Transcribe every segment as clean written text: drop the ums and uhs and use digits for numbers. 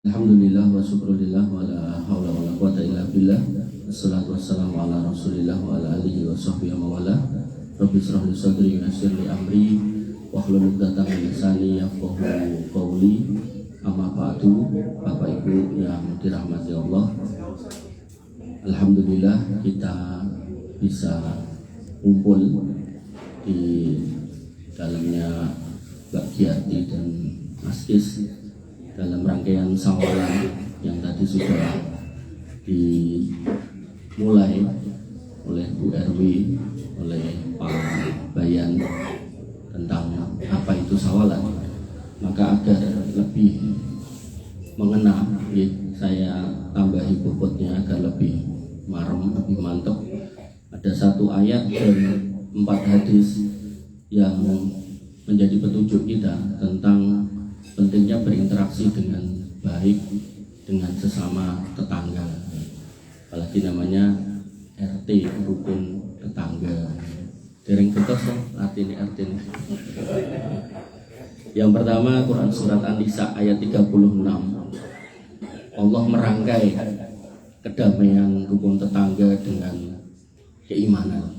Alhamdulillah wa syukurillah wa la hawla wa la quwata illa billah. Wassalatu wassalamu ala rasulillah wa ala alihi wa sahbihi wa wala. Rabbi shrah li sadri wa yassir li amri wahlul 'uqdatam min lisani yafqahu qawli. Amma ba'du. Bapak Ibu yang dirahmati Allah, alhamdulillah kita bisa kumpul di dalamnya Mbak Giati dan Mas Is dalam rangkaian sawalan yang tadi sudah dimulai oleh Bu Erwi, oleh Pak Bayan tentang apa itu sawalan. Maka agar lebih mengena, saya tambahi bobotnya agar lebih marem, lebih mantap. Ada satu ayat dan 4 hadis yang menjadi petunjuk kita tentang pentingnya berinteraksi dengan baik dengan sesama tetangga, apalagi namanya RT, rukun tetangga. Dereng betos artinya RT. Yang pertama, Quran surat An-Nisa ayat 36. Allah merangkai kedamaian rukun tetangga dengan keimanan.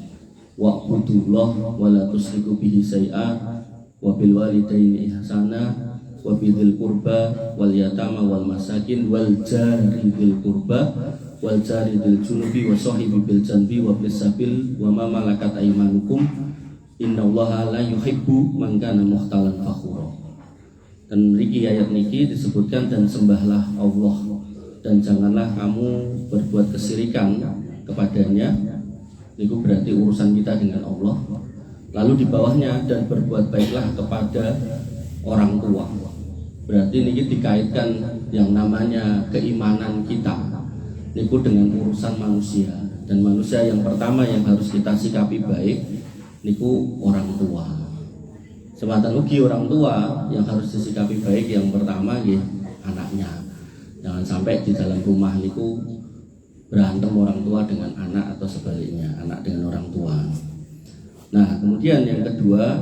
Wa'budullah wa la tusyriku bihi syai'a wa bil walidaini ihsana wa bidzil qurba wal yatama wal masakin wal jari dzil qurba wal jari dzil junubi wa sahibi bil janbi wa bis sabil wa ma malakat aymanukum innallaha la yuhibbu man kana mukhtalan fakhura. Dan niki ayat niki disebutkan, dan sembahlah Allah dan janganlah kamu berbuat kesyirikan kepadanya. Itu berarti urusan kita dengan Allah. Lalu di bawahnya, dan berbuat baiklah kepada orang tua. Berarti ini dikaitkan yang namanya keimanan kita niku dengan urusan manusia. Dan manusia yang pertama yang harus kita sikapi baik niku orang tua. Sematan ugi orang tua yang harus disikapi baik yang pertama nggih anaknya. Jangan sampai di dalam rumah niku berantem orang tua dengan anak atau sebaliknya, anak dengan orang tua. Nah, kemudian yang kedua,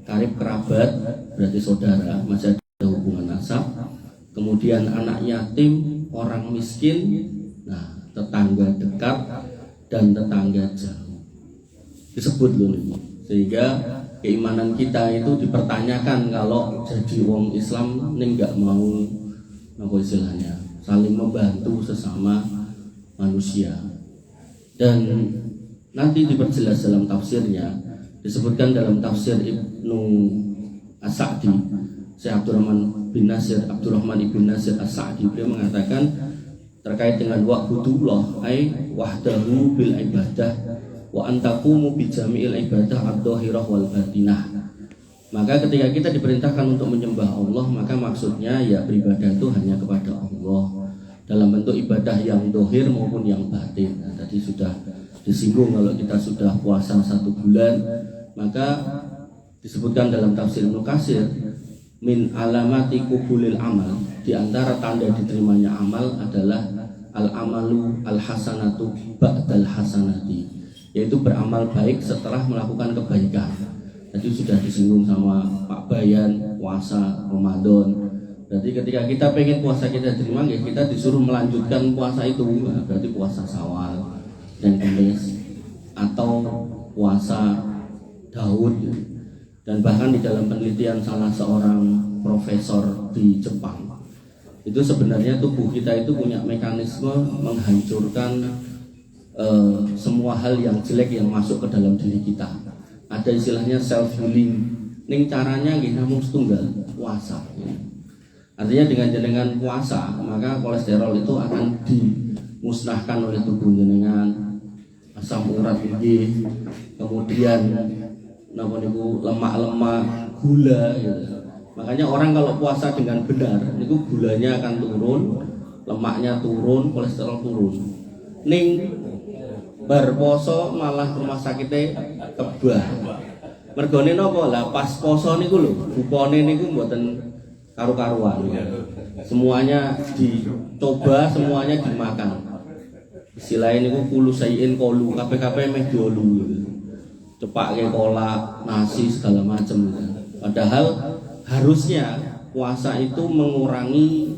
karib kerabat, berarti saudara, masih ada hubungan nasab. Kemudian anak yatim, orang miskin, nah tetangga dekat dan tetangga jauh disebut loh ini. Sehingga keimanan kita itu dipertanyakan kalau jadi wong Islam ini nggak mau apa istilahnya saling membantu sesama manusia. Dan nanti diperjelas dalam tafsirnya, disebutkan dalam tafsir Ibnu As-Sa'di, Syekh Abdurrahman ibn Nasir As-Sa'di, beliau mengatakan terkait dengan wa'budullah ay wahdahu bil ibadah wa antaqumu bi jami'il ibadah ad-dhahirah wal batinah. Maka ketika kita diperintahkan untuk menyembah Allah, maka maksudnya ya beribadah itu hanya kepada Allah dalam bentuk ibadah yang dohir maupun yang batin. Nah, tadi sudah disinggung kalau kita sudah puasa 1 bulan, maka disebutkan dalam tafsir Ibnu Katsir, min alamati qubulil amal, di antara tanda diterimanya amal adalah al amalu al hasanatu ba'dal hasanati, yaitu beramal baik setelah melakukan kebaikan. Tadi sudah disinggung sama Pak Bayan, puasa Ramadan. Berarti ketika kita pengen puasa kita terima, ya kita disuruh melanjutkan puasa itu. Nah, berarti puasa Syawal dan Kamis atau puasa Daud. Dan bahkan di dalam penelitian salah seorang profesor di Jepang, itu sebenarnya tubuh kita itu punya mekanisme menghancurkan semua hal yang jelek yang masuk ke dalam diri kita. Ada istilahnya self healing. Ning caranya nggih namung setunggal, puasa. Artinya dengan jenengan puasa, maka kolesterol itu akan dimusnahkan oleh tubuh jenengan, asam urat tinggi, kemudian lemak-lemak, gula gitu. Makanya orang kalau puasa dengan benar, itu gulanya akan turun, lemaknya turun, kolesterol turun. Ning berposo malah rumah sakitnya kebah. Mergone napa lah pas poso niku lho, bupone niku mboten karu-karuan. Semuanya dicoba, semuanya dimakan. Istilahnya niku kulu sayin kolu, kabeh-kabeh meh diolu. Cepake kolak, nasi segala macam. Padahal harusnya puasa itu mengurangi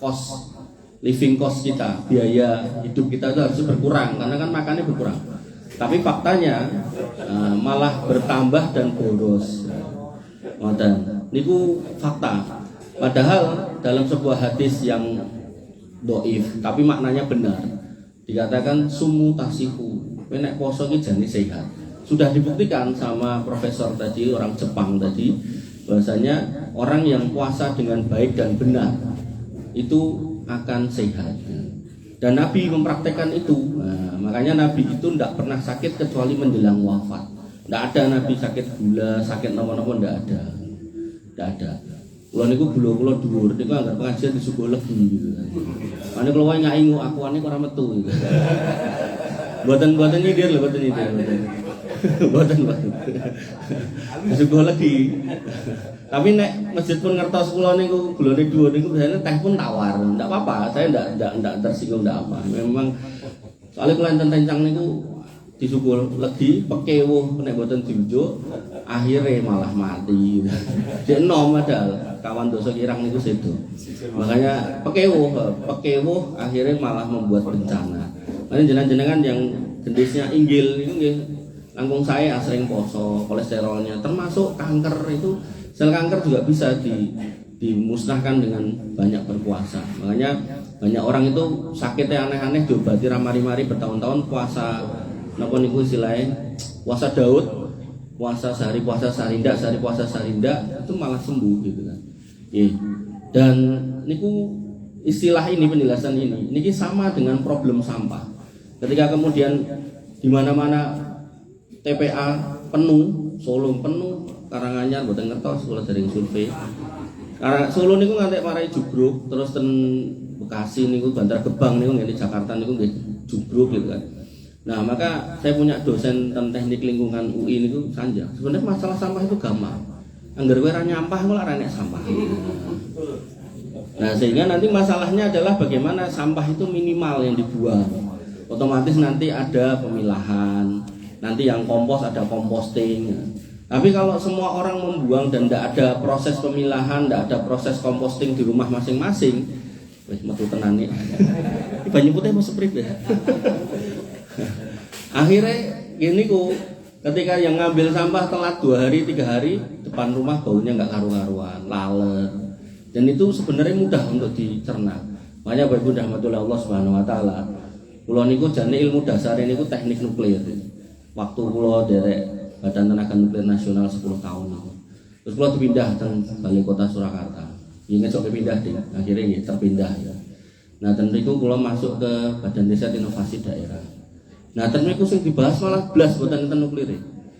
cost living cost kita, biaya hidup kita itu harus berkurang karena kan makannya berkurang. Tapi faktanya malah bertambah dan boros. Ngoten. Niku fakta. Padahal dalam sebuah hadis yang dhaif tapi maknanya benar. Dikatakan sumu tasihu. Nek poso iki jane sehat. Sudah dibuktikan sama profesor tadi, orang Jepang tadi, bahwasanya orang yang puasa dengan baik dan benar itu akan sehat. Dan Nabi mempraktekkan itu. Nah, makanya Nabi itu tidak pernah sakit kecuali menjelang wafat. Tidak ada Nabi sakit gula, sakit nopo-nopo, tidak ada. Tidak ada. Kalau niku gula dhuwur, niku anggap pengajian disuguh legi gitu. Ane kalau wae ngaingu akuane ora metu gitu. Buatan nyindir lho, buatan nyindir. Buatan. Disuguh legi. Tapi nek masjid pun ngertos kula niku gulane dhuwur niku biasanya teh pun tawar. Enggak apa-apa, saya enggak tersinggung enggak apa. Memang soalnya kula enten tencang niku disuguh legi, pekewuh nek mboten diunjuk, akhirnya malah mati. Dek enom padahal kawan dosa kirang niku sedo. Makanya pekewuh akhirnya malah membuat bencana. Makanya jenengan yang gendisnya inggil niku nggih langkung saya sering poso, kolesterolnya termasuk kanker itu. Sel kanker juga bisa dimusnahkan dengan banyak berpuasa. Makanya banyak orang itu sakitnya aneh-aneh diobati ramari-mari bertahun-tahun puasa. Napa niku istilahnya puasa Daud, puasa sehari ndak, sehari puasa sehari ndak, itu malah sembuh gitu kan. Dan niku istilah ini, penjelasan ini sama dengan problem sampah. Ketika kemudian di mana-mana TPA penuh, Solo penuh, Karanganyar mboten ngertos kula dereng survei. Solo niku ngantek marai jubruk, terus ten Bekasi niku Bantar Gebang niku ngene Jakarta niku nggih jubruk gitu kan. Nah, maka saya punya dosen tentang teknik lingkungan UI niku sanjang. Sebenarnya masalah sampah itu gampang. Angger kowe ra nyampah kok ora enek sampah. Nah, sehingga nanti masalahnya adalah bagaimana sampah itu minimal yang dibuang. Otomatis nanti ada pemilahan, nanti yang kompos ada composting. Tapi kalau semua orang membuang dan tidak ada proses pemilahan, tidak ada proses composting di rumah masing-masing, wis metu tenan iki. Banyu putih mau sprip ya. Akhirnya gini ku, ketika yang ngambil sampah telat 2 hari 3 hari, depan rumah baunya nggak karu-karuan, laler. Dan itu sebenarnya mudah untuk dicerna. Makanya Bapak Ibu rahmatullah Allah Subhanahu wa taala. Kula niku jane ilmu dasar niku teknik nuklir. Waktu kula derek Badan Tenaga Nuklir Nasional 10 tahun itu. Terus kula dipindah teng Balai Kota Surakarta. Ingat sok pindah deh, akhirnya terpindah ya. Nah, tentu kula masuk ke Badan Riset Inovasi Daerah. Nah, tentu sing dibahas malah blas boten enten nuklir.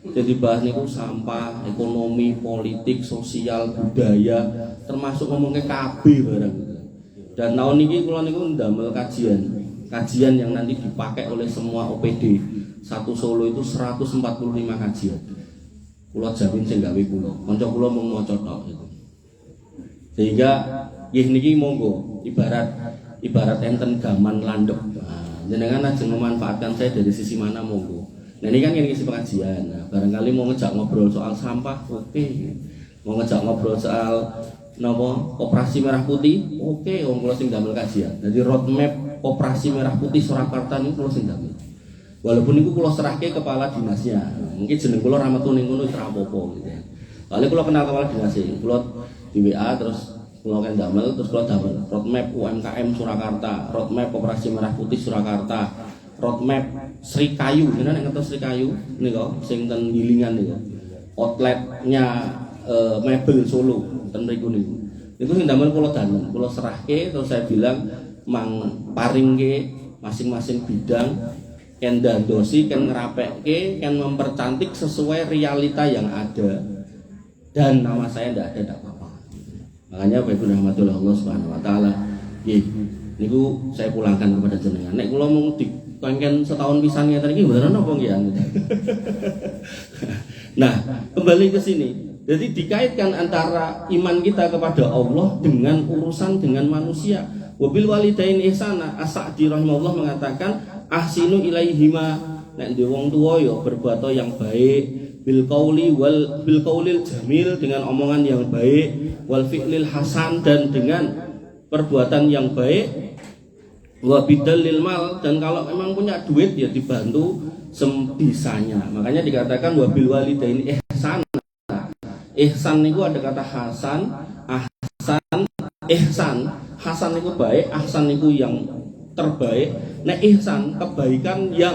Jadi dibahas niku sampah, ekonomi, politik, sosial, budaya, termasuk ngomongke KB barang. Dan tahun ini kula niku ndamel kajian yang nanti dipakai oleh semua OPD. Satu Solo itu 145 kajian. Kula jamin sing gawe kula. Kanca kula mung maca tok itu. Sehingga nggih niki monggo ibarat enten gaman landhep. Jenengan ajeng memanfaatkan saya dari sisi mana monggo. Nah ini kan ngisi pengajian. Nah, barangkali mau ngejak ngobrol soal sampah, oke. Mau ngejak ngobrol soal Operasi Merah Putih, oke. Wong kula sing damel kajian. Jadi roadmap Operasi Merah Putih Surakarta niku kula sing damel. Walaupun niku kula serahke kepala dinasnya. Mungkin jeneng kula ra metu ning ngono ora apa-apa gitu. Soale kula kenal kepala dinasnya. Kula di WA terus kula kan damel terus kula damel roadmap UMKM Surakarta, roadmap Operasi Merah Putih Surakarta, roadmap Sri Kayu. Jenengan nek ngertos Sri Kayu nika sing ten Gilingan niku. Outletnya mebel Solo ten mriku niku. Niku sing damel kula damel, kula serahke terus saya bilang mang paringke masing-masing bidang ken dandosi, ken ngerapekke, ken mempercantik sesuai realita yang ada. Dan nama saya tidak apa-apa. Makanya Bapak Ibu rahmatullah Allah Subhanahu wa taala, nggih niku saya pulangkan kepada jenengan. Nek kula mung dikengken setahun pisan ngeten iki beneran napa nggih? Nah, kembali ke sini. Jadi dikaitkan antara iman kita kepada Allah dengan urusan dengan manusia. Wabil walidain ihsana. As-Sa'di rahimahullah mengatakan ahsinu ilaihima, nek ndek wong tuwa ya berbuat yang baik, bil qaulil jamil, dengan omongan yang baik, wal fi'lil hasan, dan dengan perbuatan yang baik, wa bidalil mal, dan kalau memang punya duit ya dibantu sebisanya. Makanya dikatakan wabil walidaini ihsan. Ihsan itu ada kata hasan, ahsan, ihsan. Hasan itu baik, ahsan itu yang terbaik. Nah ihsan kebaikan yang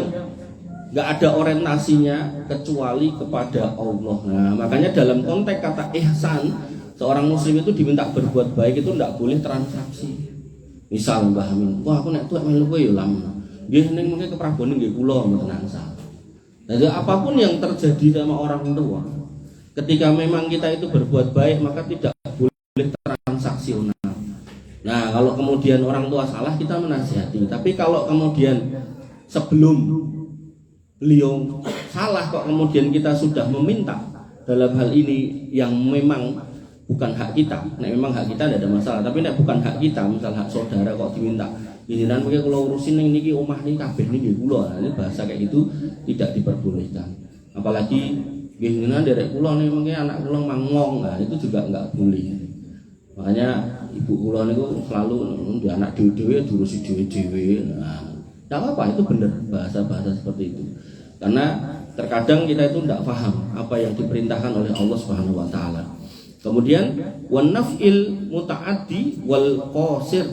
nggak ada orientasinya kecuali kepada Allah. Nah makanya dalam konteks kata ihsan, seorang muslim itu diminta berbuat baik itu tidak boleh transaksi. Misal Mbah Amin, wah aku nek tuwek melu kowe ya lam. Nggih ning mengke keprabone nggih kula mboten angsal. Jadi apapun yang terjadi sama orang tua, ketika memang kita itu berbuat baik maka tidak boleh transaksional. Nah kalau kemudian orang tua salah kita menasihati, tapi kalau kemudian sebelum beliau salah kok kemudian kita sudah meminta dalam hal ini yang memang bukan hak kita, nek memang hak kita tidak ada masalah, tapi nek bukan hak kita, misal hak saudara kok diminta ini dan mungkin kalau urusin niki omah nih kabeh nih kula, ini bahasa kayak gitu tidak diperbolehkan. Apalagi gimana derek kula nih mungkin anak kula mangong, nah itu juga nggak boleh. Makanya ibu kula niku selalu di anak dewe-dewe diurusi dewe-dewe. Nah, tidak apa-apa, itu benar bahasa-bahasa seperti itu. Karena terkadang kita itu tidak paham apa yang diperintahkan oleh Allah Subhanahu wa taala. Kemudian wan naf'il muta'addi wal qasir,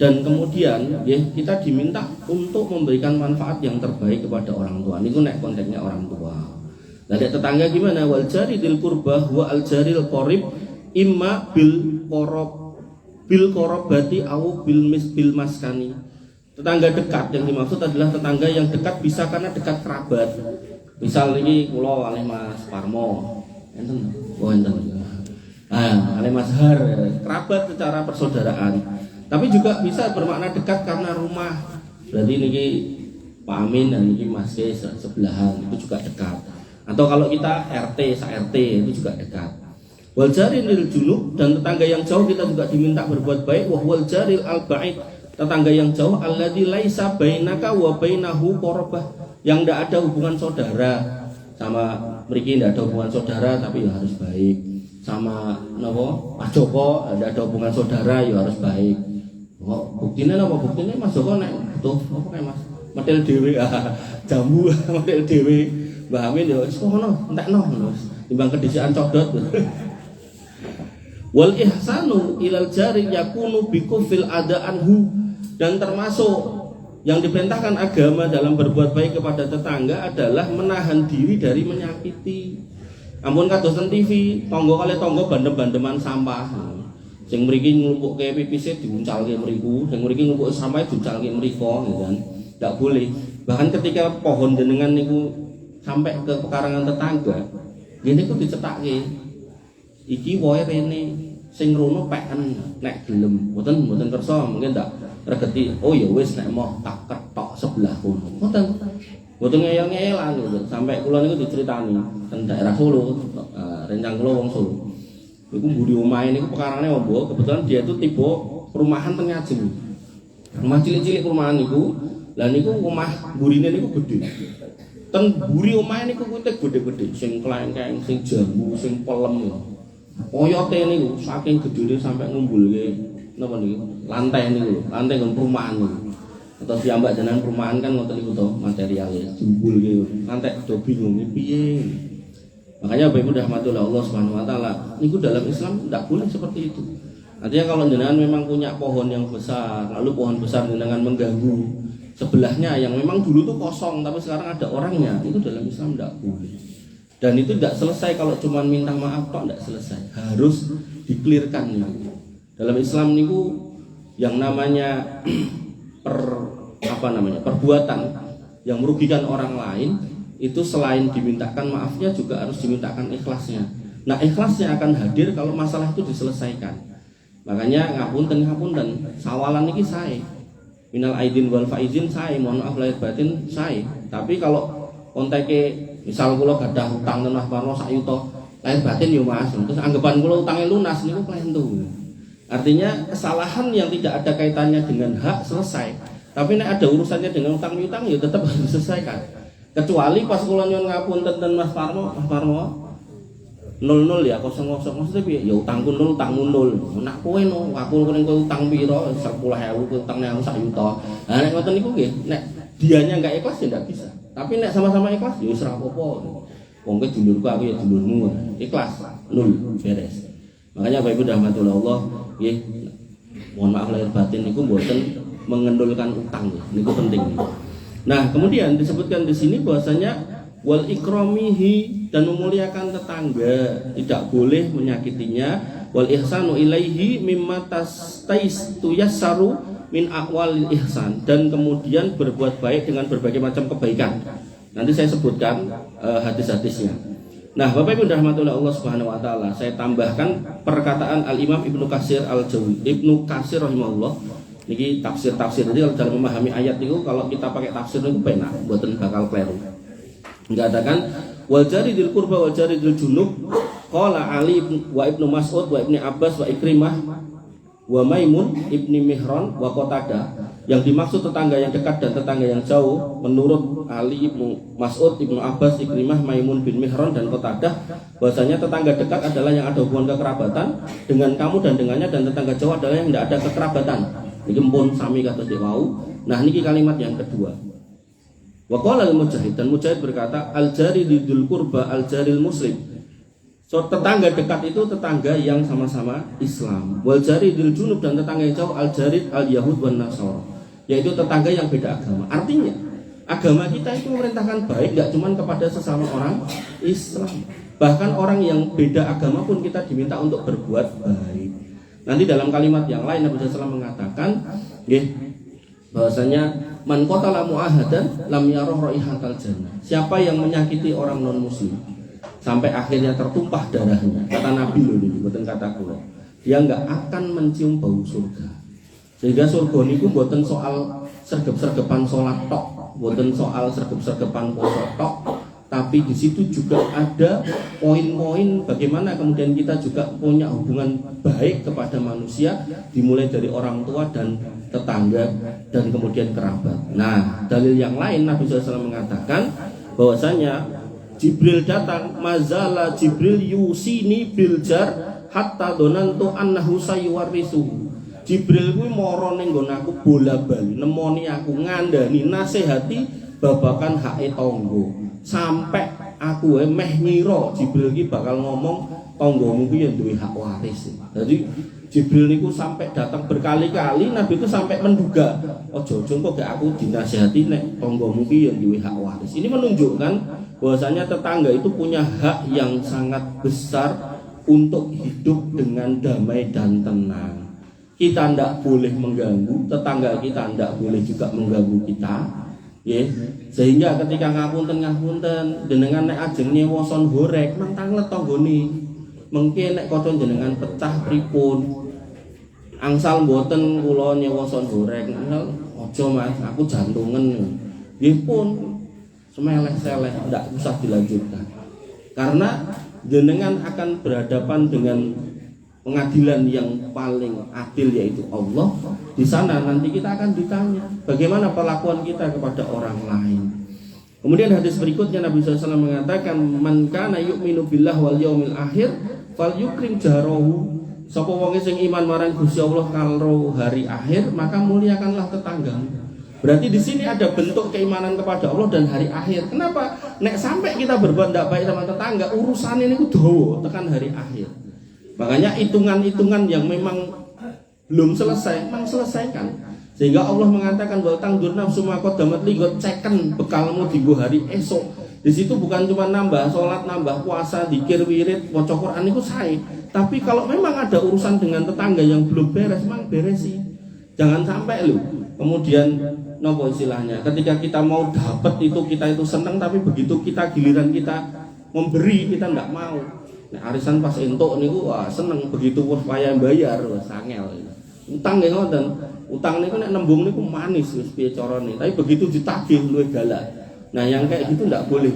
dan kemudian ya, kita diminta untuk memberikan manfaat yang terbaik kepada orang tua. Ini nek konteksnya orang tua. Nah, tetangga gimana? Wal jari dil qurbah wa al jaril qarib imma bil qarabati au bil maskani. Tetangga dekat yang dimaksud adalah tetangga yang dekat bisa karena dekat kerabat. Misal ini kula kalih Mas Parmo. Enten. Oh enten. Kalih Mas Har, kerabat secara persaudaraan. Tapi juga bisa bermakna dekat karena rumah. Berarti ini Pak Amin dan ini Mas K sebelahan, itu juga dekat. Atau kalau kita RT, sa-RT itu juga dekat. Wal jaril junub, dan tetangga yang jauh kita juga diminta berbuat baik. Wa wal jaril al ba'id, tetangga yang jauh alladzi laisa bainaka wa bainahu qarabah, yang tidak ada hubungan saudara sama mriki, tidak ada hubungan saudara tapi ya harus baik. Sama napa Mas Joko ada hubungan saudara ya harus baik. Oh, buktinya apa? Buktinya Mas Joko nek butuh apa kayak Mas medel dhewe jambu medel dhewe. Mbah Amin ya wis ngono entekno timbang kedisian codot. Wal ihsanu ilal jari yakunu bikufil adaanhu, dan termasuk yang diperintahkan agama dalam berbuat baik kepada tetangga adalah menahan diri dari menyakiti. Ampun kadosan TV, tonggo kali tonggo bandem-bandeman sampah. Sing mriki nglumpukke pipise diuncalke mriku, sing mriki nglumpukke sampah diuncalke mriko, gitu kan. Enggak boleh. Bahkan ketika pohon jenengan niku sampai ke pekarangan tetangga, ngene ku dicetakke. Iki wohe rene, sing rono peken nek gelem. Mboten kersa, mungkin ndak regeti. Oh ya wis nek mau tak ketok sebelah kono. Mboten. Mboten ngeyel-ngeyelan gitu. Sampai kula niku diceritani teng daerah Solo, rencang kula wong Solo. Iku mburi omahe niku pekarane ombo, kebetulan dia itu tipe perumahan teng Ngajeng. Rumah cilik-cilik perumahan niku, lah niku omah mburine niku gedhe. Teng mburi omahe niku kutek gedhe-gedhe, sing klengkeng, sing jambu, sing pelem. Oyote niku saking gedhene sampai ngumbulke napa niku? Lantai niku, lantai nggon perumahan niku. Atau piyambak jenengan perumahan kan ngoten niku to materialnya jumbulke. Lantai do bingung iki piye. Makanya Bapak Ibu rahmatullah Allah Subhanahu wa taala, niku dalam Islam tidak boleh seperti itu. Artinya kalau jenengan memang punya pohon yang besar, lalu pohon besar jenengan mengganggu sebelahnya yang memang dulu tuh kosong tapi sekarang ada orangnya, itu dalam Islam tidak boleh. Dan itu tidak selesai kalau cuma minta maaf kok, tidak selesai. Harus diklirkan nih. Dalam Islam niku yang namanya perbuatan yang merugikan orang lain itu selain dimintakan maafnya juga harus dimintakan ikhlasnya. Nah ikhlasnya akan hadir kalau masalah itu diselesaikan. Makanya ngapunten sawalan niki sae. Minal aidin wal faizin sae, mohon maaf lahir batin sae. Tapi kalau konteke misal kula gadah utang tenan Parno sak yuta, lahir batin yo Mas. Terus anggapan kula utange lunas niku klentu. Artinya kesalahan yang tidak ada kaitannya dengan hak selesai. Tapi nek ada urusannya dengan utang-utang ya tetap harus diselesaikan. Kecuali pas kula nyuwun ngapunten ten Mas Parmo, nol ya kosong maksudnya piye ya utangku nol utangmu nol nek kowe no aku ning kowe utang piro 10.000 kowe utang nang 1 juta ha nek ngoten niku nggih nek dianya enggak ikhlas ya ndak bisa tapi nek sama-sama ikhlas ya wis ora apa-apa wong ke dulurku aku ya dulurmu ikhlas nol beres makanya Bapak Ibu rahmatullah Allah nggih mohon maaf lahir batin niku mboten mengendulkan utang niku penting nah kemudian disebutkan di sini bahwasanya wal ikramihi dan memuliakan tetangga tidak boleh menyakitinya wal ihsanu ilaihi mimma tayassaru min aqwalil ihsan dan kemudian berbuat baik dengan berbagai macam kebaikan nanti saya sebutkan hadis-hadisnya nah Bapak Ibu rahmatullah Allah Subhanahu wa taala saya tambahkan perkataan Al Imam Ibnu Katsir Ibnu Katsir rahimahullah niki tafsir jadi dalam memahami ayat itu kalau kita pakai tafsir itu penak mboten bakal keliru mengatakan wal jaridil qurba wal jaridil junub qala Ali wa Ibnu Mas'ud wa Ibnu Abbas wa Ikrimah wa Maimun Ibni Mihran wa Qatadah yang dimaksud tetangga yang dekat dan tetangga yang jauh menurut Ali Ibnu Mas'ud Ibnu Abbas Ikrimah Maimun bin Mihran dan Qatadah bahwasanya tetangga dekat adalah yang ada hubungan kekerabatan dengan kamu dan dengannya dan tetangga jauh adalah yang tidak ada kekerabatan iki pun sami kados wau nah niki kalimat yang kedua wa qala al-mujahid dan mujahid berkata al-jaridul qurba al-jaril muslim so tetangga dekat itu tetangga yang sama-sama Islam wal jaridul junub dan tetangga yang jauh al-jarid al-yahud wan nasara yaitu tetangga yang beda agama artinya agama kita itu memerintahkan baik enggak cuma kepada sesama orang Islam bahkan orang yang beda agama pun kita diminta untuk berbuat baik nanti dalam kalimat yang lain Nabi SAW mengatakan bahwasanya man qatala mu'ahadan lam yarah raihatal jannah siapa yang menyakiti orang non muslim sampai akhirnya tertumpah darahnya kata Nabi loh ini bukan kata kula dia enggak akan mencium bau surga sehingga surga niku bukan soal sergep-sergepan salat tok bukan soal sergep-sergepan puasa tok tapi di situ juga ada poin-poin bagaimana kemudian kita juga punya hubungan baik kepada manusia dimulai dari orang tua dan tetangga dan kemudian kerabat. Nah, dalil yang lain Nabi SAW mengatakan bahwasanya Jibril datang mazala Jibril yusini biljar hatta donantu annahu sayuwarisu. Jibril kuwi mara ning nggon aku bola-bali nemoni aku ngandani nasihati babakan hake tangga. Sampai aku meh ngira Jibril iki bakal ngomong tanggamu ki ya duwe hak waris. Jadi Jibril niku sampai datang berkali-kali Nabi itu sampai menduga ojo kok gak aku dinasihati nek tanggamu ki ya duwe hak waris. Ini menunjukkan bahwasanya tetangga itu punya hak yang sangat besar untuk hidup dengan damai dan tenang. Kita ndak boleh mengganggu tetangga kita, ndak boleh juga mengganggu kita. Ya, sehingga ketika ngapunten jenengan nek ajeng nyewa son gorek mentang letonggone mengke nek kaca jenengan pecah pripun angsal mboten kula nyewa son gorek aja Mas aku jantungan nggih pun semeleh-seleh ndak usah dilanjutkan karena jenengan akan berhadapan dengan pengadilan yang paling adil yaitu Allah. Di sana nanti kita akan ditanya bagaimana perlakuan kita kepada orang lain. Kemudian hadis berikutnya Nabi SAW mengatakan man kana yu'minu billah wal yaumil akhir falyukrim jarahu. Sapa wong sing iman marang Gusti Allah karo hari akhir maka muliakanlah tetanggamu. Berarti di sini ada bentuk keimanan kepada Allah dan hari akhir. Kenapa? Nek sampai kita berbuat tidak baik sama tetangga urusan ini ku dawa tekan hari akhir. Makanya hitungan-hitungan yang memang belum selesai, memang selesaikan. Sehingga Allah mengatakan bahwa tangdur nafsu maqaddamat ligot ceken bekalmu di hari esok. Di situ bukan cuma nambah sholat, nambah puasa, dzikir, wirid, maca Quran itu sae. Tapi kalau memang ada urusan dengan tetangga yang belum beres, memang beresi. Jangan sampai lu. Kemudian nopo istilahnya, ketika kita mau dapat itu kita itu senang, tapi begitu kita giliran kita memberi kita enggak mau. Nek arisan pas entuk niku wah seneng begitu wis payah bayar wis angel. Utang nggih ngoten. Utang niku nek nembung niku manis wis piye carane, tapi begitu ditagih luwih galak. Nah, yang kayak gitu enggak boleh.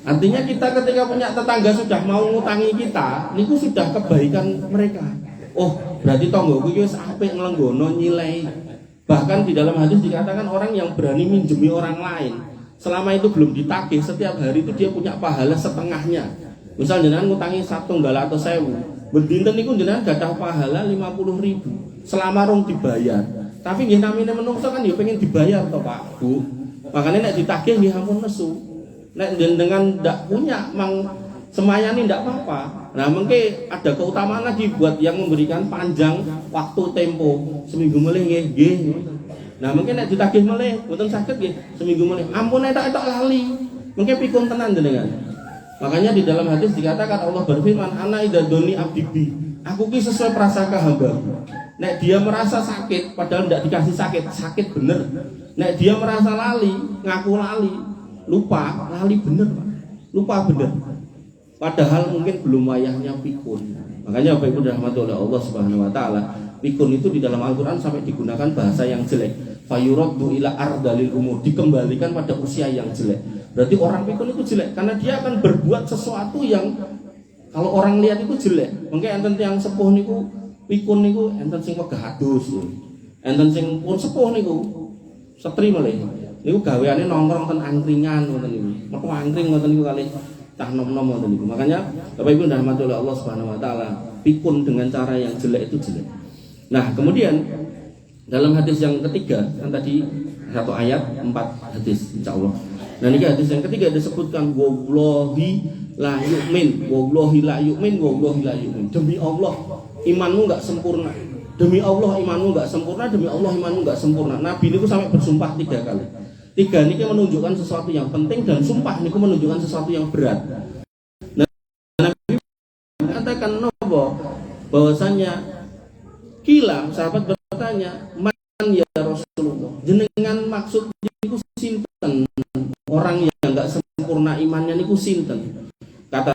Artinya kita ketika punya tetangga sudah mau ngutangi kita, niku sudah kebaikan mereka. Oh, berarti tanggoku iki wis apik nglenggono nyilai. Bahkan di dalam hadis dikatakan orang yang berani minjemi orang lain selama itu belum ditagih setiap hari itu dia punya pahala setengahnya. Misal jenengan ngutangi 1.000 atau 1.000, bendinten niku jenengan gadah pahala 50.000 selama rong dibayar. Tapi nggih namine menungso kan ya pengen dibayar toh Pak Bu. Makanya nek ditagih nggih ampun nesu. Nek jenengan ndak punya mang semayani ndak apa-apa. Nah, mungkin ada keutamaan lagi buat yang memberikan panjang waktu tempo. Seminggu melih nggih. Nah, mungkin nek ditagih melih mboten saged nggih seminggu melih. Ampun etok-etok lali. Mungkin pikun tenan jenengan. Makanya di dalam hadis dikatakan Allah berfirman, "Ana idza doni abdi, aku ki sesuai prasangka hamba." Nek dia merasa sakit padahal tidak dikasih sakit bener. Nek dia merasa lali, ngaku lali, lupa, lali bener, Pak. Lupa bener. Padahal mungkin belum wayahnya pikun. Makanya Bapak Ibu dirahmati oleh Allah Subhanahu wa taala, pikun itu di dalam Al-Qur'an sampai digunakan bahasa yang jelek. Fayuraddu ila ardalil umur, dikembalikan pada usia yang jelek. Berarti orang pikun itu jelek karena dia akan berbuat sesuatu yang kalau orang lihat itu jelek. Mungkin enten yang sepuh niku pikun niku enten sing wegah adus. Enten sing pun sepuh niku setri meleh. Niku gaweane nongkrong ten angkringan ngoten niku. Metu angkring ngoten niku kali tah nom-nom ngoten niku. Makanya Bapak Ibu dirahmati oleh Allah Subhanahu wa taala, pikun dengan cara yang jelek itu jelek. Nah, kemudian dalam hadis yang ketiga kan tadi satu ayat 4 hadis insyaallah. Nah, ini hadis yang ketiga disebutkan wallahi la yu'min, wallahi la yu'min, wallahi la yu'min. Demi Allah imanmu enggak sempurna. Demi Allah imanmu enggak sempurna, demi Allah imanmu enggak sempurna. Nabi niku sampai bersumpah 3 kali. 3 niki menunjukkan sesuatu yang penting dan sumpah niku menunjukkan sesuatu yang berat. Nah, Nabi mengatakan bahwasanya kila sahabat bertanya, "Man ya Rasulullah?" Jenengan maksud niku sinten? Orang yang enggak sempurna imannya niku sinten? Kata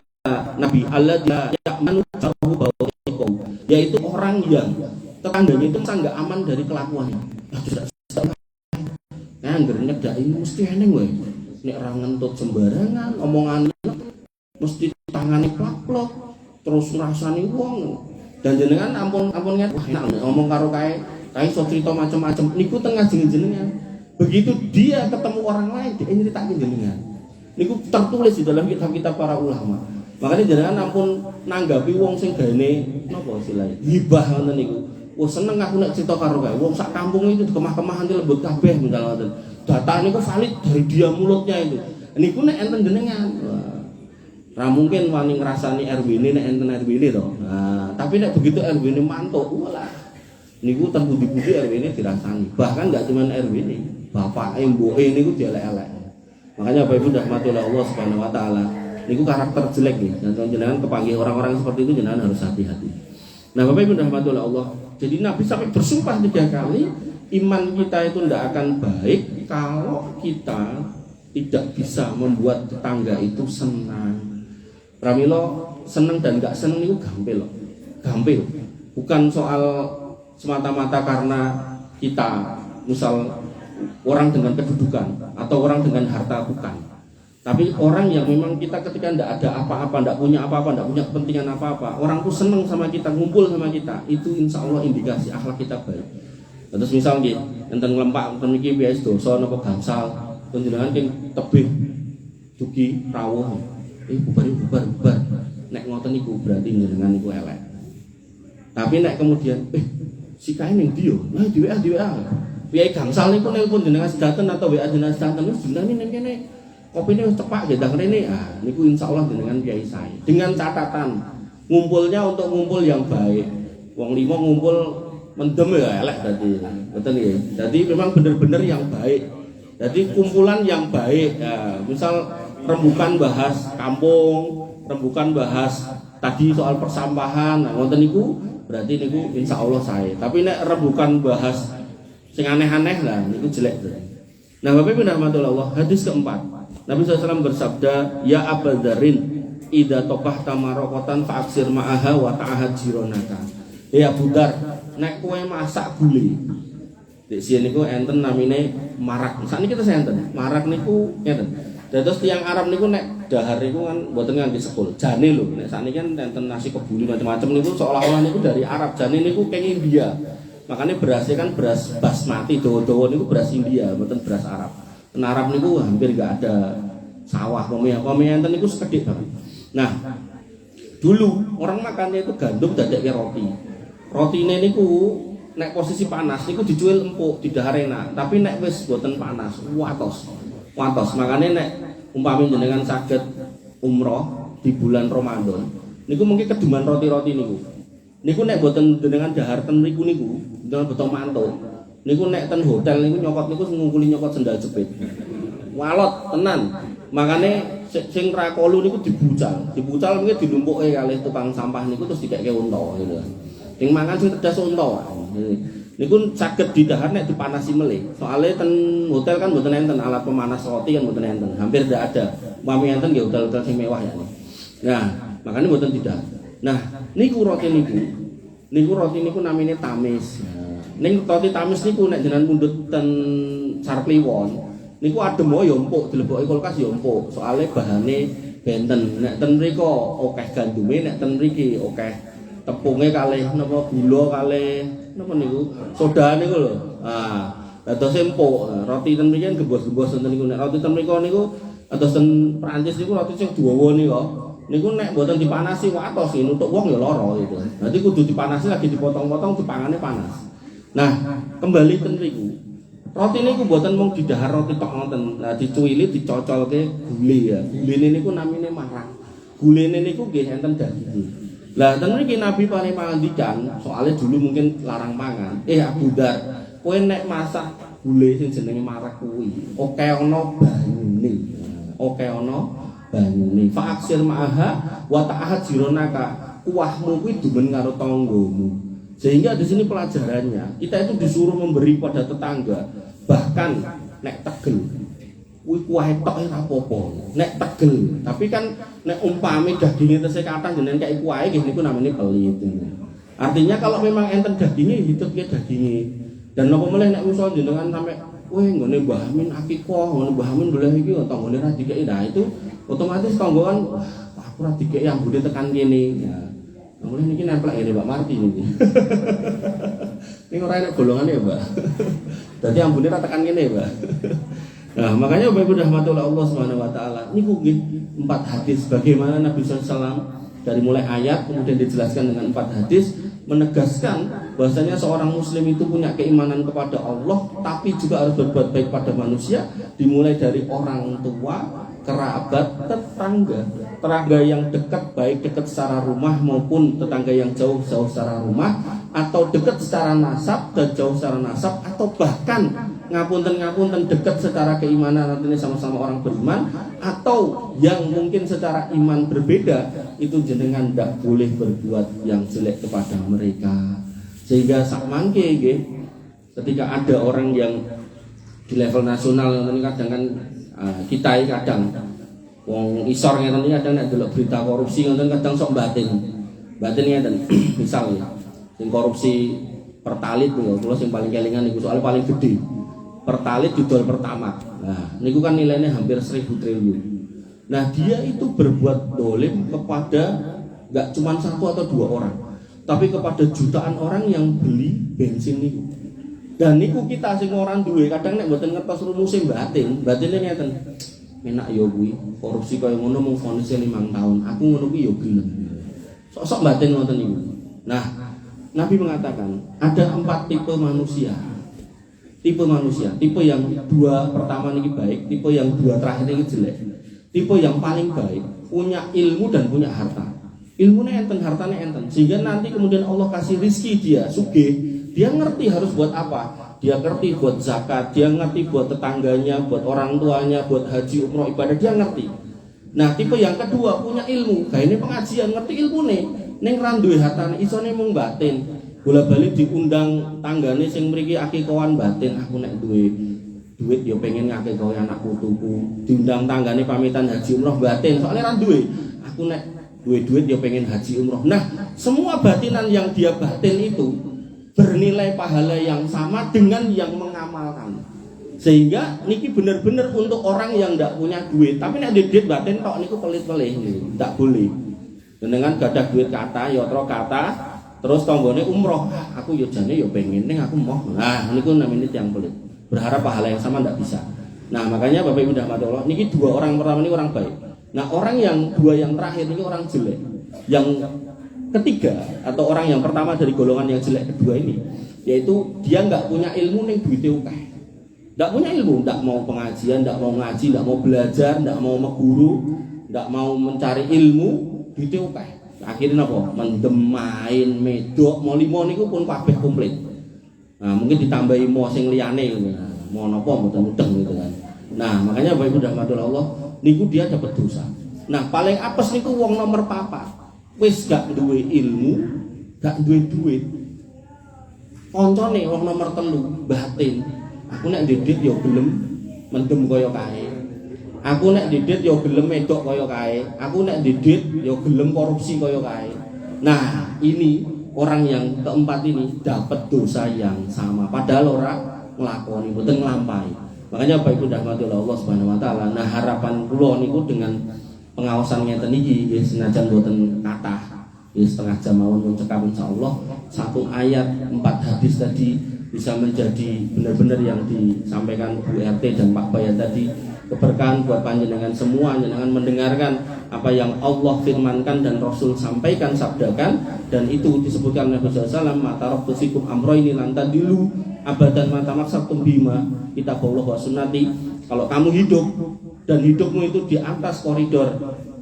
Nabi, "Alladzi ya'manu jaruhu bawa'ikum," yaitu orang yang tetangganya itu enggak aman dari kelakuannya. Nah, ngernek dak ini mesti eneng wae. Nek ora ngentut sembarangan, omongane mesti tangane plak-plok, terus ngrasani wong. Dan jenengan ampun nget wah enak ngomong karo kae iso cerita macam-macam niku tengah jenengan. Begitu dia ketemu orang lain dia nyritake jenengan. Niku tertulis di dalam kitab-kitab para ulama. Makanya jenengan ampun nanggapi wong sing gaene napa istilahnya hibah ngoten niku. Wah seneng aku nek cerita karo kae. Wong sak kampung itu kemah-kemahan lembut kabeh misalnya ngoten. Data niku valid dari dia mulutnya itu. Niku nek enten jenengan. Ra mungkin wani ngrasani RW ini nek enten RW ini to. Nah, tapi nek begitu RW ini mantuk, walah. Niku terbudi-budi RW ini dirasani. Bahkan enggak cuma RW ini, bapak mboke niku dielek-elek. Makanya Bapak Ibu dirahmati oleh Allah Subhanahu wa taala, niku karakter jelek nih. Dan jenengan kepanggih orang-orang seperti itu jenengan harus hati-hati. Nah, Bapak Ibu dirahmati oleh Allah. Jadi Nabi sampai bersumpah 3 kali, iman kita itu tidak akan baik kalau kita tidak bisa membuat tetangga itu senang. Pramila seneng dan gak seneng itu gampil loh. Gampil. Bukan soal semata-mata karena kita misal orang dengan kedudukan atau orang dengan harta, bukan. Tapi orang yang memang kita ketika tidak ada apa-apa, tidak punya apa-apa, tidak punya kepentingan apa-apa, orang tuh seneng sama kita, ngumpul sama kita, itu insya Allah indikasi akhlak kita baik. Terus misal gitu, enten ngelempak, enten iki biasa dosa napa gangsal, panjenengan king tebih dugi rawuh. Bubar. Nek ngoten niku berarti jenengan niku elek. Tapi nek kemudian si kae ning ndi yo? Nah di WA. Piye gangsal niku nelpon jenengan sedaten atau WA jenengan sedaten wis jenengan ning kene kopine wis tepak nggih ndang rene. Ah niku insyaallah jenengan kiai saya. Dengan catatan ngumpulnya untuk ngumpul yang baik. Wong 5 ngumpul mendem ya elek berarti. Betul nggih. Jadi memang benar-benar yang baik. Jadi kumpulan yang baik. Ya, misal rembukan bahas kampung, rembukan bahas tadi soal persampahan. Nah, ngoten niku berarti niku insya Allah saya. Tapi nek rembukan bahas sing aneh-aneh lah niku jelek. Nah, Bapak Ibu rahmatullah Allah, hadis keempat. Nabi SAW bersabda, "Ya Abu Dzarrin, idza taqahta maraqatan fa'aksir ma'aha wa ta'ahad jironaka." Ya Abu Dzar, nek kowe masak gule. Dek sini niku enten namine marak. Sakniki kita enten. Marak niku ngeten. Terus tiang Arab niku nek dahar niku kan mboten ngangge sekul. Jane lho, nek sakniki kan enten nasi kebuli macam-macam niku seolah-olah niku dari Arab. Jane niku keng India. Makanya berasnya kan beras basmati, dawa-dawa niku beras India, mboten beras Arab. Ten Arab niku hampir enggak ada sawah, pemia enten niku sekedhik banget. Nah, Dulu orang makannya itu gandum dadekke roti. Rotine niku nek posisi panas niku dicuil empuk, didahar enak. Tapi nek wis boten panas, watos. Watos. Makane nek umpami jenengan saged umroh di bulan Ramadan, niku mungkin keduman roti-roti niku. Niku nek boten jenengan dahar ten niku jenengan beto mantuk. Niku nek ten hotel niku nyokot niku ngungkuli nyokot sendal jepit. Walot tenan. Makane sing rakolu niku dibucal mungkin dilumpuke kalih tukang sampah niku terus dikeke unta gitu. Sing mangan sing cerdas unta. Niku saged didahar nek dipanasi melih. Soale ten hotel kan mboten enten alat pemanas roti kan mboten enten. Hampir tidak ada. Mami enten nggih hotel-hotel sing mewah ya. Nah, makanya mboten didahar. Nah, niku roti niku namine tamis. Ning roti tamis niku nek jenengan mundhut ten Sarkliwon niku adem ya empuk, dilebokke kulkas ya empuk. Soale bahane benten. Nek ten mriko akeh gandume, nek ten mriki akeh tepunge kalih napa gula kalih napa niku soda niku lho. Ah, dados empuk. Roti ten mriki kan gembos-gembos ten niku. Nek roti ten mriko niku atos ten Prancis niku roti sing dawa niku. Niku nek mboten dipanasi watos nutuk wong ya lara gitu. Nanti kudu dipanasi lagi dipotong-potong dipangane panas. Nah, kembali ten mriku. Roti niku mboten mung didahar roti tok ngoten. Nah, dicuili dicocolke gule ya. Gulene niku namine marak. Gulene niku nggih enten daging. Lah ten mriki Nabi paling mangandikan, soalnya dulu mungkin larang mangan. Abu Dar, kowe nek masak gule sing jenenge marak kuwi, oke ana banyune. Oke ana banyune. Fa aksir ma'aha wa ta'ahad jironaka. Kuahmu kuwi dumen karo tanggamu. Sehingga di sini pelajarannya, kita itu disuruh memberi pada tetangga. Bahkan nek tegel kuwi kuwahe tok ora apa-apa. Nek tegel, tapi kan nek umpami daginge tesih kathah jenengan kaya kuwahe nggih niku namanya pelit. Artinya kalau memang enten daginge hidup ya daginge. Dan napa meneh nek misal jenengan sampe weh nggone Mbah Amin akikoh, nggone Mbah Amin boleh iki tanggane ra dikeki. Nah itu otomatis tanggoan aku ra dikeki ambune tekan kene. Ya. Mulai niki nempel ini Mbak Marti niki. Ini ora enak golongane ya, Mbak. Dadi ambune ra tekan kene, Mbak. Nah, makanya Bapak Ibu rahmatullah Allah Subhanahu wa taala niku nggih 4 hadis bagaimana Nabi SAW dari mulai ayat kemudian dijelaskan dengan 4 hadis menegaskan bahwasanya seorang muslim itu punya keimanan kepada Allah tapi juga harus berbuat baik pada manusia dimulai dari orang tua, kerabat, tetangga yang dekat baik dekat secara rumah maupun tetangga yang jauh secara rumah atau dekat secara nasab dan jauh secara nasab atau bahkan ngapunten dekat secara keimanan artinya sama-sama orang beriman atau yang mungkin secara iman berbeda itu jenengan tidak boleh berbuat yang jelek kepada mereka. Sehingga sak mangke nggih ketika ada orang yang di level nasional kadang kan kita kadang wong isor ngeten iki kadang nek delok berita korupsi ngoten kadang sok batin ngeten misal sing korupsi Pertalit niku kula sing paling kelingan niku soal paling gede Pertalit didol pertama. Nah, niku kan nilainya hampir 1.000 triliun. Nah, dia itu berbuat dolim kepada enggak cuma 1 atau 2 orang, tapi kepada jutaan orang yang beli bensin niku. Dan niku kita sing orang duwe kadang nek mboten ngertos rumuse batine ngeten. Enak ya kuwi, korupsi kaya ngono mung vonisé 5 tahun. Aku ngono kuwi ya gelem. Sok-sok batin ngoten niku. Nah, Nabi mengatakan ada 4 tipe manusia. Tipe yang 2 pertama ini baik, tipe yang 2 terakhir ini jelek. Tipe yang paling baik punya ilmu dan punya harta. Ilmunya enten, hartanya enten. Sehingga nanti kemudian Allah kasih rizki dia, sugih. Dia ngerti harus buat apa. Dia ngerti buat zakat, dia ngerti buat tetangganya, buat orang tuanya, buat haji, umroh, ibadah, dia ngerti. Nah, tipe yang kedua punya ilmu. Kayak ini pengajian, ngerti ilmu nih. Neng randuwe hartane isone mung batin. Bola-balik diundang tanggane sing mriki akikahan batin, aku nek duwe duit ya pengen ngakikahi anak putuku. Diundang tanggane pamitan haji umroh batin, soalnya ra duwe. Aku nek duwe duit ya pengen haji umroh. Nah, semua batinan yang dia batin itu bernilai pahala yang sama dengan yang mengamalkan. Sehingga niki bener-bener untuk orang yang ndak punya duit, tapi nek duit batin tok niku pelit-pelit niku, ndak boleh. Dengan gadah duit kata ya kata terus tanggane umroh, aku yo jane yo pengen ning aku mau. Nah, niku namanya tiyang pelit. Berharap pahala yang sama ndak bisa. Nah, makanya Bapak Ibu rahmatullah, niki 2 orang pertama ini orang baik. Nah, orang yang 2 yang terakhir ini orang jelek. Yang ketiga atau orang yang pertama dari golongan yang jelek kedua ini, yaitu dia nggak punya ilmu ning duwite akeh. Nggak punya ilmu, nggak mau pengajian, nggak mau ngaji, nggak mau belajar, nggak mau meguru, nggak mau mencari ilmu, duwite akeh. Akhirnya apa? Mendem main medok molimo niku pun kabeh komplit. Nah, mungkin ditambahi mo sing liyane gitu. Mau napa mudeng-mudeng gitu kan. Nah, makanya Bapak Ibu rahmatullah Allah niku dia dapat dosa. Nah, paling apes niku wong nomor 4. Wis gak duwe ilmu, gak duwe duit. Koncone wong nomor 3 batin. Aku nek didik ya gelem mendem kaya kae. Aku nek didik ya gelem medok kaya kae. Aku nek didik ya gelem korupsi kaya kae. Nah, ini orang yang keempat ini dapat dosa yang sama padahal ora nglakoni, mboten nglampahi. Makanya Bapak Ibu rahmatullah Allah Subhanahu wa taala. Nah, harapan kula niku dengan pengawasan ngeten iki nggih senajan mboten kathah, setengah jam mawon pun cekap insyaallah satu ayat 4 hadis tadi bisa menjadi benar-benar yang disampaikan Bu RT dan Pak Bayan tadi, keberkahan buat panjenengan semua, jenengan mendengarkan apa yang Allah firmankan dan Rasul sampaikan, sabdakan, dan itu disebutkan Nabi SAW, matarak tusikum amroini lantadilu abadan mata maksabtum bima kitabullah wa sunnati. Kalau kamu hidup dan hidupmu itu di atas koridor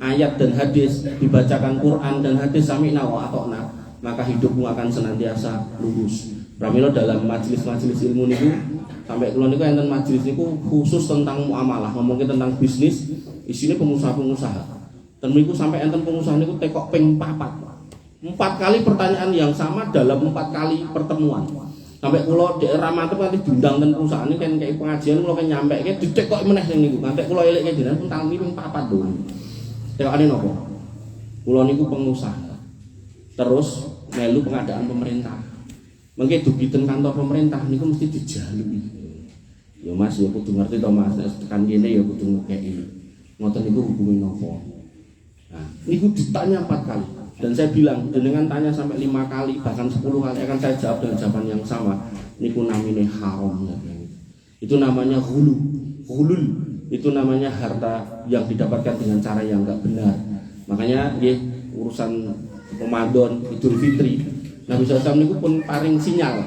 ayat dan hadis, dibacakan Quran dan hadis sami'na wa ata'na, maka hidupmu akan senantiasa lurus. Pramila dalam majelis-majelis ilmu niku sampai kula niku enten majelis niku khusus tentang muamalah, ngomongin tentang bisnis, isine pengusaha-pengusaha. Dan niku sampai enten pengusaha niku tekok ping 4 kali pertanyaan yang sama dalam 4 kali pertemuan. Sampai kula daerah mantep nanti diundang ten perusahaan ini kan kayak pengajian kula kan nyampe kayak ditekok meneh ning niku. Nanti kula eleke jenengan pun tangi ping 4 lho. Tekokane napa? Kula niku pengusaha. Terus melu pengadaan pemerintah. Mengke dugiten kantor pemerintah niku mesti dijaluki. Ya Mas ya kudu ngerti to Mas, nek tekan kene ya kudu ngekeki. Ngoten niku hukume napa? Nah, niku ditanya 4 kali. Dan saya bilang, jenengan tanya sampai 5 kali, bahkan 10 kali akan saya jawab dengan jawaban yang sama. Niku namine haram ya. Itu namanya hulul. Itu namanya harta yang didapatkan dengan cara yang enggak benar. Makanya nggih urusan Ramadan, Idul Fitri, Nabi SAW niku pun paring sinyal.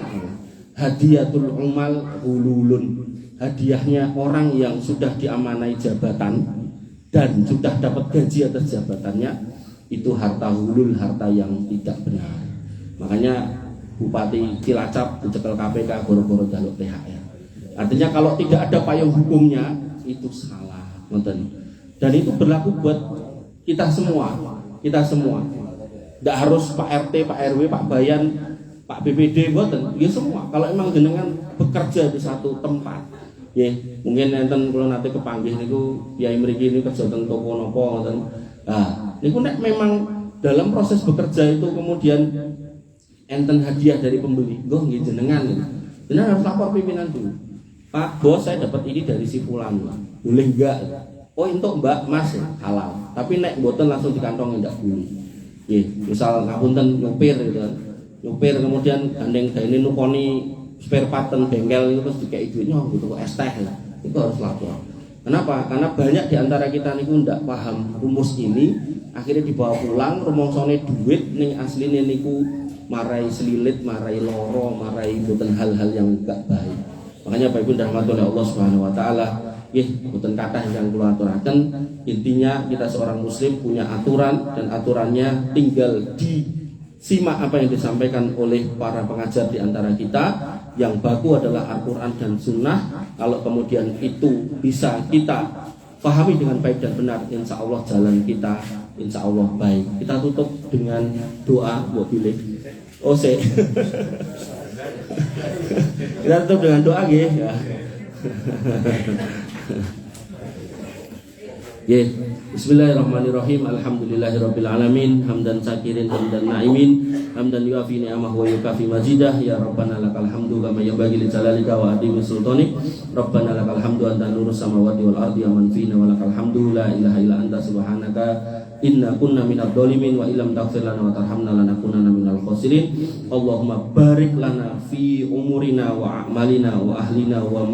Hadiyatul umal hululun. Hadiahnya orang yang sudah diamanai jabatan dan sudah dapat gaji atas jabatannya, itu harta hulul, harta yang tidak benar. Makanya Bupati Cilacap dicekel KPK goro-goro jaluk THR. Artinya kalau tidak ada payung hukumnya itu salah, nonton. Dan itu berlaku buat kita semua. Tidak harus Pak RT, Pak RW, Pak Bayan, Pak BPD, boten. Ya semua. Kalau emang jenengan bekerja di satu tempat, ya mungkin enten kalau nanti kepanggih niku kiai mriki niku kerja teng toko napa ngoten. Nah, niku nek memang dalam proses bekerja itu kemudian enten hadiah dari pembeli, nggo nggih jenengan. Jenengan harus lapor pimpinan dulu. Pak bos, saya dapat ini dari si fulan. Boleh enggak? Oh, untuk Mbak Mas halal. Tapi nek mboten langsung dikantong enggak boleh. Nggih, misal ngapunten nyupir gitu kan. Nyupir kemudian gandeng gaene nukoni spare part ten bengkel itu terus dikei duitnya butuh es teh. Itu harus lapor. Kenapa? Karena banyak di antara kita niku ndak paham rumus ini, akhirnya dibawa pulang rumongsone duit ning asline niku marai selilit, marai loro, marai mboten hal-hal yang enggak baik. Makanya Bapak Ibu rahmatullah Allah Subhanahu wa taala, nggih mboten kathah ingkang kula aturaken, intinya kita seorang muslim punya aturan dan aturannya tinggal disimak apa yang disampaikan oleh para pengajar di antara kita. Yang baku adalah Al-Quran dan Sunnah. Kalau kemudian itu bisa kita pahami dengan baik dan benar, insya Allah jalan kita insya Allah baik. Kita tutup dengan doa. Buat pilih kita tutup dengan doa ya. Bismillahirrahmanirrahim. Alhamdulillahirabbil alamin, hamdan syakirin hamdan naimin, hamdan yuafi ni'amahu wa yukafi majidah. Ya Rabbana lakal hamdu kama yanbaghi li jalalika wa adimi sultanik. Rabbana lakal hamdu anta nurus samawati wal ardi wa man fina wa lakal hamdu la ilaha illa anta subhanaka inna kunna minadh dhalimin wa illam taghfir lana wa tarhamna lanakunanna minal khasirin. Allahumma barik lana fi umurina wa a'malina wa ahlina wa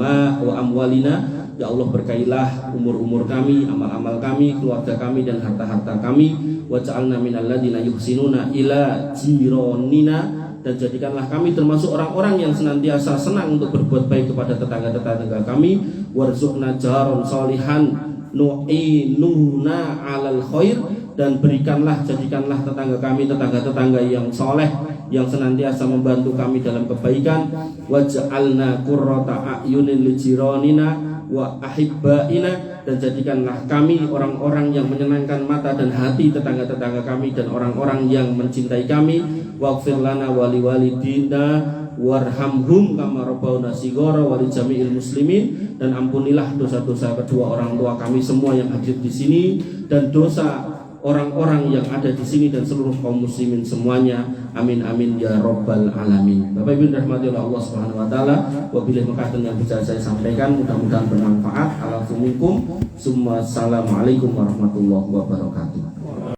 amwalina. Ya Allah, berkailah umur-umur kami, amal-amal kami, keluarga kami dan harta-harta kami. Waj'alna minal ladzina yuhsinuna ila jironina, dan jadikanlah kami termasuk orang-orang yang senantiasa senang untuk berbuat baik kepada tetangga-tetangga kami. Warzuqna jaron solihan nu'inuna alal khair, dan jadikanlah tetangga kami tetangga-tetangga yang soleh, yang senantiasa membantu kami dalam kebaikan. Waj'alna qurrata a'yunin li jironina wa ahibbaina, dan jadikanlah kami orang-orang yang menyenangkan mata dan hati tetangga-tetangga kami dan orang-orang yang mencintai kami. Waghfir lana wa liwalidina warhamhum kama rabbawna shighara wa li jami'il muslimin, dan ampunilah dosa-dosa kedua orang tua kami semua yang hadir di sini, dan dosa orang-orang yang ada di sini dan seluruh kaum muslimin semuanya. Amin amin ya rabbal alamin. Bapak Ibu dirahmati oleh Allah Subhanahu wa taala, wabillahi maqatan yang bisa saya sampaikan mudah-mudahan bermanfaat. Assalamualaikum warahmatullahi wabarakatuh.